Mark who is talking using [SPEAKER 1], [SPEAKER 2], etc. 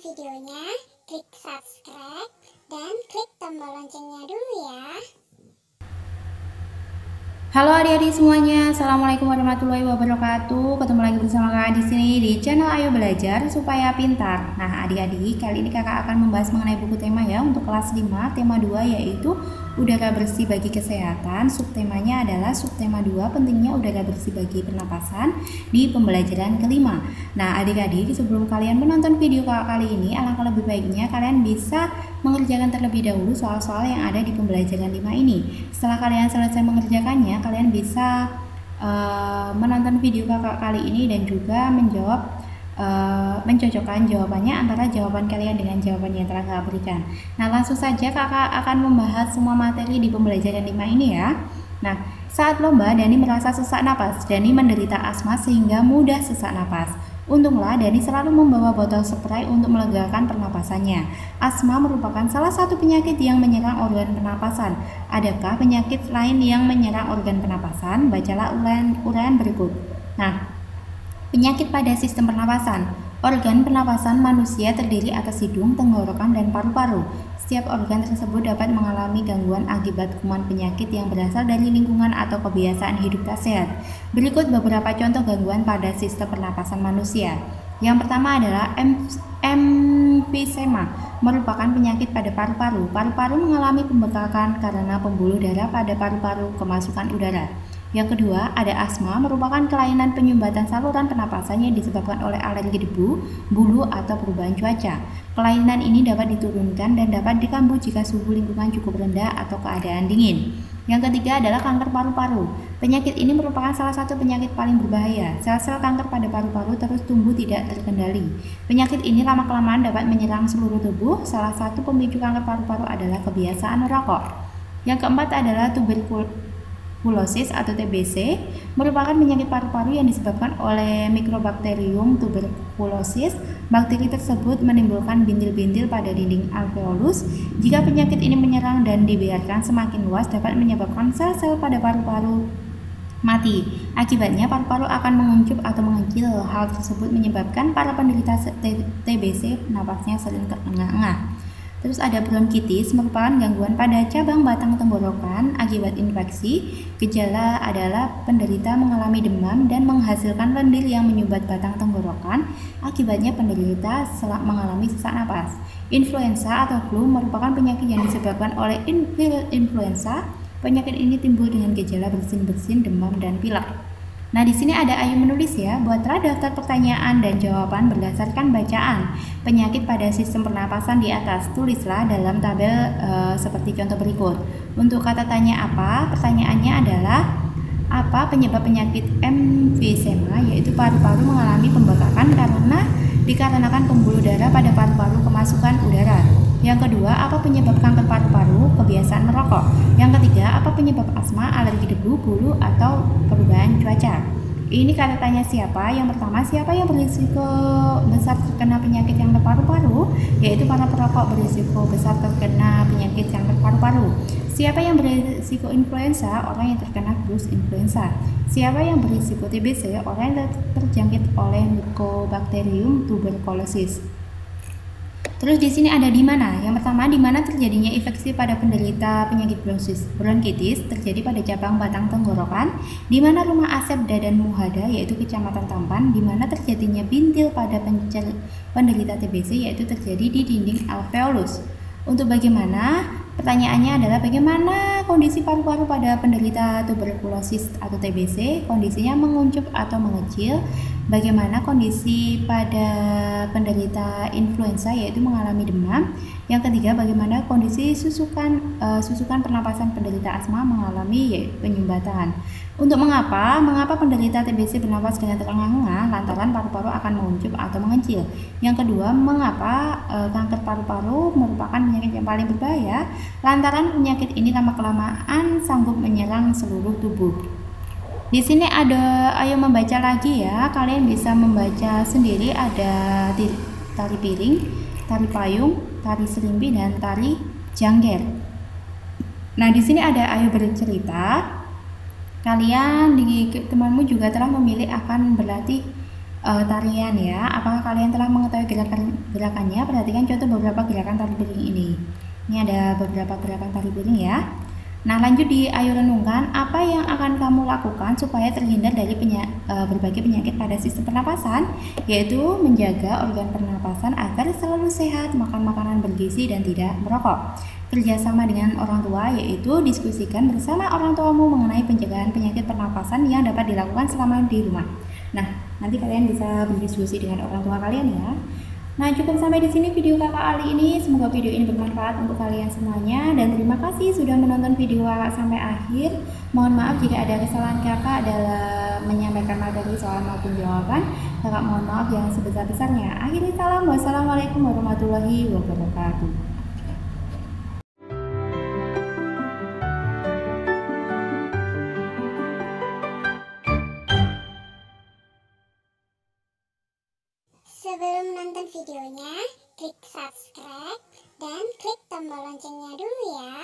[SPEAKER 1] videonya, klik subscribe, dan klik tombol loncengnya dulu ya.
[SPEAKER 2] Halo adik-adik semuanya, assalamualaikum warahmatullahi wabarakatuh. Ketemu lagi bersama kakak di sini di channel Ayo Belajar Supaya Pintar. Nah adik-adik, kali ini kakak akan membahas mengenai buku tema ya untuk kelas 5, tema 2 yaitu udara bersih bagi kesehatan. Subtemanya adalah subtema 2, pentingnya udara bersih bagi pernapasan di pembelajaran kelima. Nah adik-adik, sebelum kalian menonton video kakak kali ini, alangkah lebih baiknya kalian bisa mengerjakan terlebih dahulu soal-soal yang ada di pembelajaran 5 ini. Setelah kalian selesai mengerjakannya, kalian bisa menonton video kakak kali ini dan juga menjawab mencocokkan jawabannya antara jawaban kalian dengan jawaban yang telah kakak berikan. Nah langsung saja kakak akan membahas semua materi di pembelajaran 5 ini ya. Nah saat lomba Dani merasa sesak napas. Dani menderita asma sehingga mudah sesak napas. Untunglah Dani selalu membawa botol spray untuk melegakan pernapasannya. Asma merupakan salah satu penyakit yang menyerang organ pernapasan. Adakah penyakit lain yang menyerang organ pernapasan? Bacalah uraian berikut. Nah, penyakit pada sistem pernapasan. Organ pernapasan manusia terdiri atas hidung, tenggorokan, dan paru-paru. Setiap organ tersebut dapat mengalami gangguan akibat kuman penyakit yang berasal dari lingkungan atau kebiasaan hidup tak sehat. Berikut beberapa contoh gangguan pada sistem pernapasan manusia. Yang pertama adalah emfisema, merupakan penyakit pada paru-paru. Paru-paru mengalami pembekakan karena pembuluh darah pada paru-paru kemasukan udara. Yang kedua, ada asma, merupakan kelainan penyumbatan saluran pernapasan yang disebabkan oleh alergi debu, bulu, atau perubahan cuaca. Kelainan ini dapat diturunkan dan dapat dikambuh jika suhu lingkungan cukup rendah atau keadaan dingin. Yang ketiga adalah kanker paru-paru. Penyakit ini merupakan salah satu penyakit paling berbahaya. Sel-sel kanker pada paru-paru terus tumbuh tidak terkendali. Penyakit ini lama-kelamaan dapat menyerang seluruh tubuh. Salah satu pemicu kanker paru-paru adalah kebiasaan merokok. Yang keempat adalah tuberkulosis atau TBC, merupakan penyakit paru-paru yang disebabkan oleh Mycobacterium tuberculosis. Bakteri tersebut menimbulkan bintil-bintil pada dinding alveolus. Jika penyakit ini menyerang dan dibiarkan semakin luas, dapat menyebabkan sel-sel pada paru-paru mati. Akibatnya paru-paru akan menguncup atau mengecil. Hal tersebut menyebabkan para penderita TBC napasnya sering terengah-engah. Terus ada bronkitis, merupakan gangguan pada cabang batang tenggorokan akibat infeksi. Gejala adalah penderita mengalami demam dan menghasilkan lendir yang menyumbat batang tenggorokan. Akibatnya penderita mengalami sesak napas. Influenza atau flu merupakan penyakit yang disebabkan oleh influenza. Penyakit ini timbul dengan gejala bersin-bersin, demam, dan pilek. Nah, di sini ada Ayo menulis ya. Buatlah daftar pertanyaan dan jawaban berdasarkan bacaan penyakit pada sistem pernapasan di atas. Tulislah dalam tabel seperti contoh berikut. Untuk kata tanya apa? Pertanyaannya adalah apa penyebab penyakit emfisema, yaitu paru-paru mengalami pembekakan dikarenakan pembuluh darah pada paru-paru kemasukan udara. Yang kedua, apa penyebab kanker paru-paru? Kebiasaan merokok. Yang ketiga, apa penyebab asma, alergi debu, bulu, atau perubahan cuaca? Ini kata tanya siapa? Yang pertama, siapa yang berisiko besar terkena penyakit kanker paru-paru? Yaitu para perokok berisiko besar terkena penyakit kanker paru-paru. Siapa yang berisiko influenza? Orang yang terkena virus influenza. Siapa yang berisiko TBC? Orang yang terjangkit oleh Mycobacterium tuberculosis. Terus di sini ada di mana? Yang pertama, di mana terjadinya infeksi pada penderita penyakit bronkitis terjadi pada cabang batang tenggorokan. Di mana rumah Asep Dadan Muhada, yaitu Kecamatan Tampan. Di mana terjadinya bintil pada penderita TBC, yaitu terjadi di dinding alveolus. Untuk bagaimana? Pertanyaannya adalah bagaimana kondisi paru-paru pada penderita tuberkulosis atau TBC? Kondisinya menguncup atau mengecil. Bagaimana kondisi pada penderita influenza, yaitu mengalami demam. Yang ketiga, bagaimana kondisi susukan pernapasan penderita asma mengalami penyumbatan. Untuk mengapa penderita TBC bernapas dengan terengah-engah lantaran paru-paru akan menguncup atau mengecil. Yang kedua, mengapa kanker paru-paru merupakan penyakit yang paling berbahaya lantaran penyakit ini lama-kelamaan sanggup menyerang seluruh tubuh. Di sini ada Ayo membaca lagi ya. Kalian bisa membaca sendiri, ada tari piring, tari payung, tari serimpi, dan tari jangger. Nah, di sini ada Ayo bercerita. Kalian temanmu juga telah memilih akan berlatih tarian ya. Apakah kalian telah mengetahui gerakannya? Perhatikan contoh beberapa gerakan tari piring ini. Ini ada beberapa gerakan tari piring ya. Nah, lanjut ayo renungkan apa yang akan kamu lakukan supaya terhindar dari berbagai penyakit pada sistem pernapasan, yaitu menjaga organ pernapasan agar selalu sehat, makan makanan bergizi, dan tidak merokok. Kerjasama dengan orang tua, yaitu diskusikan bersama orang tuamu mengenai pencegahan penyakit pernapasan yang dapat dilakukan selama di rumah. Nah, nanti kalian bisa berdiskusi dengan orang tua kalian ya. Nah, cukup sampai di sini video kakak Ali ini. Semoga video ini bermanfaat untuk kalian semuanya, dan terima kasih sudah menonton video kakak sampai akhir. Mohon maaf jika ada kesalahan kakak dalam menyampaikan materi soal maupun jawaban. Kakak mohon maaf yang sebesar-besarnya. Akhirnya salam, wassalamualaikum warahmatullahi wabarakatuh.
[SPEAKER 1] Sebelum nonton videonya, klik subscribe dan klik tombol loncengnya dulu ya.